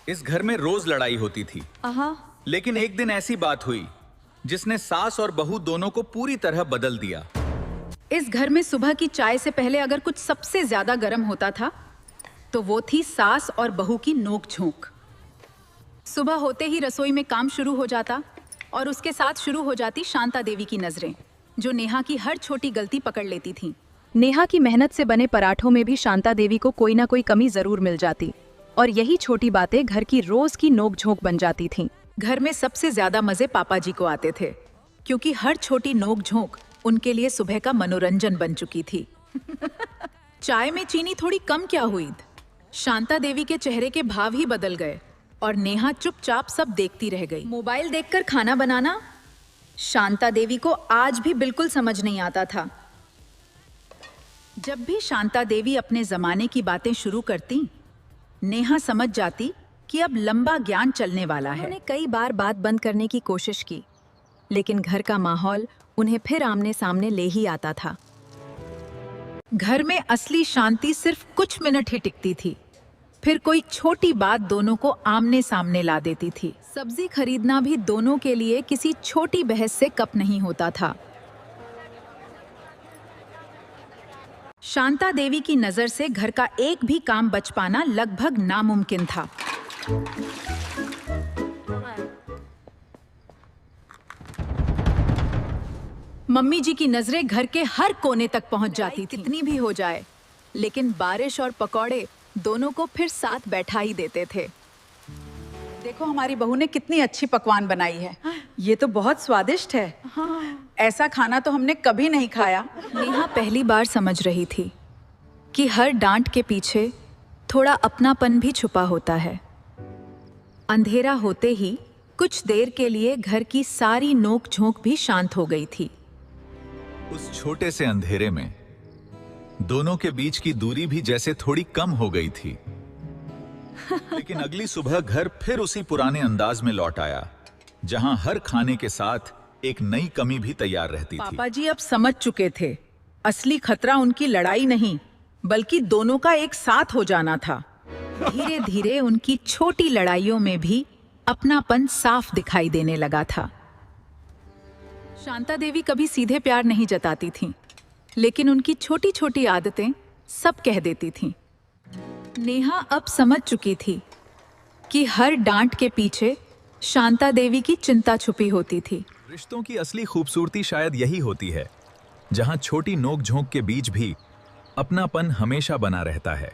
इस घर में रोज लड़ाई होती थी। लेकिन एक दिन ऐसी बात हुई जिसने सास और बहू दोनों को पूरी तरह बदल दिया। इस घर में सुबह की चाय से पहले अगर कुछ सबसे ज्यादा गर्म होता था तो वो थी सास और बहू की नोक-झोंक। सुबह होते ही रसोई में काम शुरू हो जाता और उसके साथ शुरू हो जाती शांता देवी की नजरें, जो नेहा की हर छोटी गलती पकड़ लेती थीं। नेहा की मेहनत से बने पराठों में भी शांता देवी को कोई ना कोई कमी जरूर मिल जाती और यही छोटी बातें घर की रोज की नोक-झोंक बन जाती थीं। घर में सबसे ज्यादा मजे पापा जी को आते थे, क्योंकि हर छोटी नोक-झोंक उनके लिए सुबह का मनोरंजन बन चुकी थी। चाय में चीनी थोड़ी कम क्या हुई? शांता देवी के चेहरे के भाव ही बदल गए और नेहा चुपचाप सब देखती रह गई। मोबाइल देखकर खाना बनाना शांता देवी को आज भी बिल्कुल समझ नहीं आता था। जब भी शांता देवी अपने जमाने की बातें शुरू करती, नेहा समझ जाती कि अब लंबा ज्ञान चलने वाला है। उन्होंने कई बार बात बंद करने की कोशिश की, लेकिन घर का माहौल उन्हें फिर आमने सामने ले ही आता था। घर में असली शांति सिर्फ कुछ मिनट ही टिकती थी, फिर कोई छोटी बात दोनों को आमने सामने ला देती थी। सब्जी खरीदना भी दोनों के लिए किसी छोटी बहस से कप नहीं होता था। शांता देवी की नजर से घर का एक भी काम बच पाना लगभग नामुमकिन था। मम्मी जी की नजरें घर के हर कोने तक पहुंच जाती थी। कितनी भी हो जाए, लेकिन बारिश और पकौड़े दोनों को फिर साथ बैठा ही देते थे। देखो हमारी बहू ने कितनी अच्छी पकवान बनाई है। ये तो बहुत स्वादिष्ट है। ऐसा खाना तो हमने कभी नहीं खाया। नेहा पहली बार समझ रही थी कि हर डांट के पीछे थोड़ा अपनापन भी छुपा होता है। अंधेरा होते ही कुछ देर के लिए घर की सारी नोक-झोंक भी शांत हो गई थी। उस छोटे से अंधेरे में दोनों के बीच की दूरी भी जैसे थोड़ी कम हो गई थी। लेकिन अगली सुबह घर फिर उसी पुराने अंदाज में लौट आया, जहां हर खाने के साथ एक नई कमी भी तैयार रहती थी। पापा जी अब समझ चुके थे, असली खतरा उनकी लड़ाई नहीं, बल्कि दोनों का एक साथ हो जाना था। धीरे धीरे उनकी छोटी लड़ाइयों में भी अपनापन साफ दिखाई देने लगा था। शांता देवी कभी सीधे प्यार नहीं जताती थीं, लेकिन उनकी छोटी छोटी आदतें सब कह देती थीं। नेहा अब समझ चुकी थी कि हर डांट के पीछे शांता देवी की चिंता छुपी होती थी। रिश्तों की असली खूबसूरती शायद यही होती है, जहां छोटी नोक-झोंक के बीच भी अपनापन हमेशा बना रहता है।